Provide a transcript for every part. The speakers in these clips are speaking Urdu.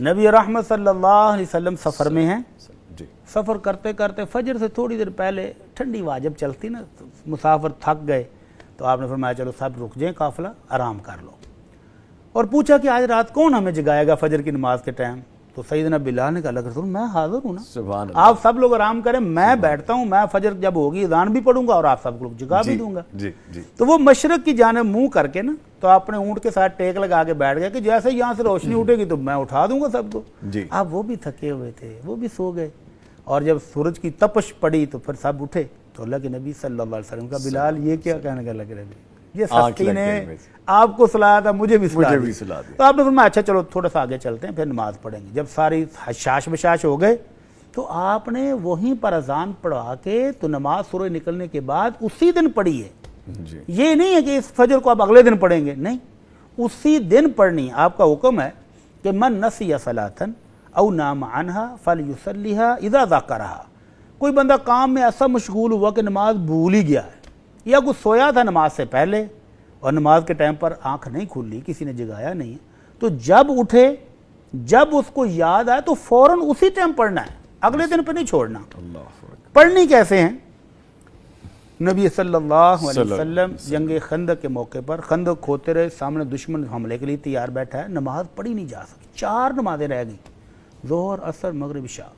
نبی رحمت صلی اللہ علیہ وسلم سفر میں ہیں، سفر کرتے کرتے فجر سے تھوڑی دیر پہلے ٹھنڈی ہوا جب چلتی نا، مسافر تھک گئے تو آپ نے فرمایا چلو سب رک جائیں، قافلہ آرام کر لو، اور پوچھا کہ آج رات کون ہمیں جگائے گا فجر کی نماز کے ٹائم؟ تو سیدنا بلال نے کہا اللہ کے رسول میں حاضر ہوں نا، سبحان اللہ، آپ سب لوگ آرام کریں، میں بیٹھتا ہوں، میں فجر جب ہوگی اذان بھی پڑھوں گا اور آپ سب لوگ جگا بھی دوں گا۔ تو وہ مشرق کی جانب منہ کر کے نا تو اپنے اونٹ کے ساتھ ٹیک لگا کے بیٹھ گیا کہ جیسے یہاں سے روشنی اٹھے گی تو میں اٹھا دوں گا سب کو۔ اب وہ بھی تھکے ہوئے تھے، وہ بھی سو گئے، اور جب سورج کی تپش پڑی تو پھر سب اٹھے تو اللہ کے نبی صلی اللہ علیہ وسلم کا بلال یہ کیا کہنے کا لگ رہے یہ سستی نے آپ کو سلایا تھا مجھے بھی سلا دیا۔ تو آپ نے فرمایا اچھا چلو تھوڑا سا آگے چلتے ہیں پھر نماز پڑھیں گے۔ جب ساری حشاش بشاش ہو گئے تو آپ نے وہیں پر اذان پڑھا کے تو نماز سورج نکلنے کے بعد اسی دن پڑھی ہے۔ یہ نہیں ہے کہ اس فجر کو آپ اگلے دن پڑھیں گے، نہیں، اسی دن پڑھنی ہے۔ آپ کا حکم ہے کہ من نسی صلاۃ او نام عنہا فلیصلیھا اذا ذکرھا۔ کوئی بندہ کام میں ایسا مشغول ہوا کہ نماز بھول ہی گیا ہے، یا کوئی سویا تھا نماز سے پہلے اور نماز کے ٹائم پر آنکھ نہیں کھلی، کسی نے جگایا نہیں ہے، تو جب اٹھے، جب اس کو یاد آئے تو فوراً اسی ٹائم پڑھنا ہے، اگلے دن پہ نہیں چھوڑنا۔ پڑھنی کیسے ہیں؟ نبی صلی اللہ علیہ وسلم جنگ خندق کے موقع پر خندق کھوتے رہے، سامنے دشمن حملے کے لیے تیار بیٹھا ہے، نماز پڑھی نہیں جا سکی، 4 نمازیں رہ گئیں، ظہر، عصر، مغرب، عشاء،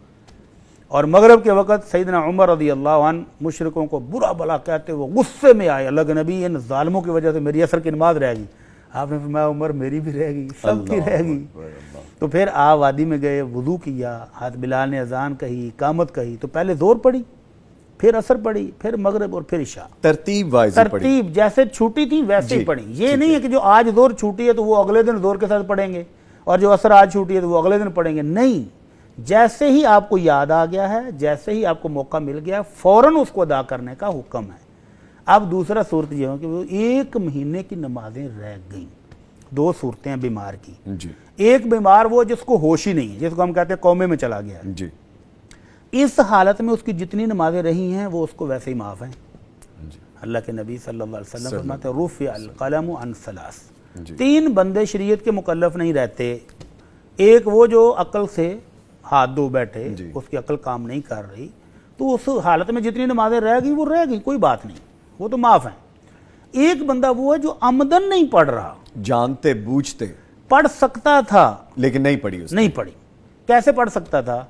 اور مغرب کے وقت سیدنا عمر رضی اللہ عنہ مشرکوں کو برا بلا کہتے وہ غصے میں آئے، اللہ کے نبی ان ظالموں کی وجہ سے میری عصر کی نماز رہ گئی۔ آپ نے فرمایا عمر میری بھی رہ گئی، سب کی رہ گئی۔ تو پھر آپ وادی میں گئے، وضو کیا، حضرت بلال نے اذان کہی، اقامت کہی، تو پہلے ظہر پڑھی، پھر عصر پڑھی، پھر مغرب اور پھر عشاء، ترتیب جیسے چھوٹی تھی ویسے ہی پڑھی۔ یہ نہیں ہے کہ جو آج ظہر چھوٹی ہے تو وہ اگلے دن ظہر کے ساتھ پڑھیں گے، اور جو عصر آج چھوٹی ہے تو وہ اگلے دن پڑھیں گے، نہیں، جیسے ہی آپ کو یاد آ گیا ہے، جیسے ہی آپ کو موقع مل گیا فوراً اس کو ادا کرنے کا حکم ہے۔ اب دوسرا صورت یہ ہے کہ وہ 1 مہینے کی نمازیں رہ گئیں۔ 2 صورتیں ہیں بیمار کی، ایک بیمار وہ جس کو ہوش ہی نہیں ہے، جس کو ہم کہتے ہیں کومے میں چلا گیا ہے، اس حالت میں اس کی جتنی نمازیں رہی ہیں وہ اس کو ویسے ہی معاف ہیں۔ اللہ کے نبی صلی اللہ علیہ وسلم فرماتے ہیں رفع القلم عن 3، 3 بندے شریعت کے مکلف نہیں رہتے۔ ایک وہ جو عقل سے ہاتھ دھو بیٹھے، اس کی عقل کام نہیں کر رہی، تو اس حالت میں جتنی نمازیں رہ گئی وہ رہ گئی، کوئی بات نہیں، وہ تو معاف ہیں۔ ایک بندہ وہ ہے جو عمدن نہیں پڑھ رہا، جانتے بوجھتے پڑھ سکتا تھا لیکن نہیں پڑھی۔ کیسے پڑھ سکتا تھا؟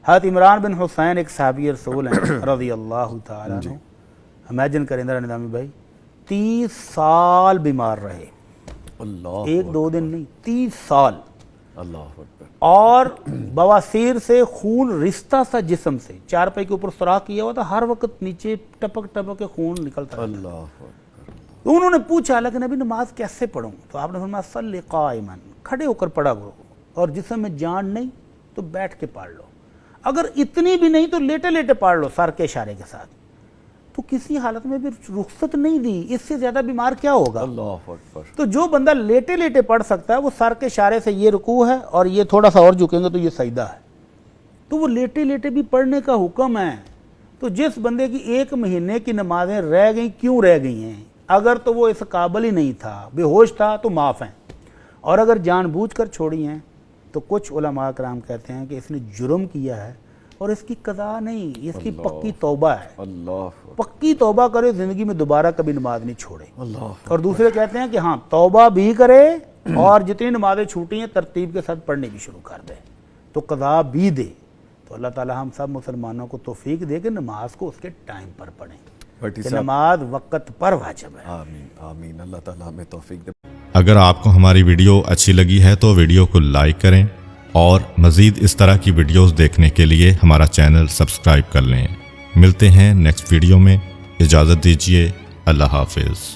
حضرت عمران بن حسین ایک صحابی رسول ہیں رضی اللہ تعالیٰ عنہ، امیجن کریں ذرا نظامی بھائی، 30 سال بیمار رہے، 1-2 دن نہیں، 30 سال، اور بواسیر سے خون رشتہ سا جسم سے، 4 پائی کے اوپر سوراخ کیا ہوا تھا، ہر وقت نیچے ٹپک ٹپک کے خون نکلتا تھا۔ تو انہوں نے پوچھا اللہ کے نبی نماز کیسے پڑھوں؟ تو آپ نے فرمایا صلی قائما، کھڑے ہو کر پڑھا کرو، اور جسم میں جان نہیں تو بیٹھ کے پڑھ لو، اگر اتنی بھی نہیں تو لیٹے لیٹے پڑھ لو سر کے اشارے کے ساتھ۔ تو کسی حالت میں بھی رخصت نہیں دی، اس سے زیادہ بیمار کیا ہوگا؟ تو جو بندہ لیٹے لیٹے پڑھ سکتا ہے وہ سر کے اشارے سے یہ رکوع ہے اور یہ تھوڑا سا اور جھکیں گے تو یہ سجدہ ہے، تو وہ لیٹے لیٹے بھی پڑھنے کا حکم ہے۔ تو جس بندے کی 1 مہینے کی نمازیں رہ گئیں، کیوں رہ گئی ہیں؟ اگر تو وہ اس قابل ہی نہیں تھا، بے ہوش تھا، تو معاف ہیں، اور اگر جان بوجھ کر چھوڑی ہیں تو کچھ علماء کرام کہتے ہیں کہ اس نے جرم کیا ہے اور اس کی قضا نہیں، اس کی پکی توبہ ہے، پکی توبہ کرے، زندگی میں دوبارہ کبھی نماز نہیں چھوڑے۔ اور دوسرے کہتے ہیں کہ ہاں توبہ بھی کرے اور جتنی نمازیں چھوٹی ہیں ترتیب کے ساتھ پڑھنے بھی شروع کر دے تو قضا بھی دے۔ تو اللہ تعالی ہم سب مسلمانوں کو توفیق دے کہ نماز کو اس کے ٹائم پر پڑھیں، کہ نماز وقت پر واجب ہے۔ آمین آمین، اللہ تعالی ہمیں توفیق دے۔ اگر آپ کو ہماری ویڈیو اچھی لگی ہے تو ویڈیو کو لائک کریں، اور مزید اس طرح کی ویڈیوز دیکھنے کے لیے ہمارا چینل سبسکرائب کر لیں۔ ملتے ہیں نیکسٹ ویڈیو میں، اجازت دیجیے، اللہ حافظ۔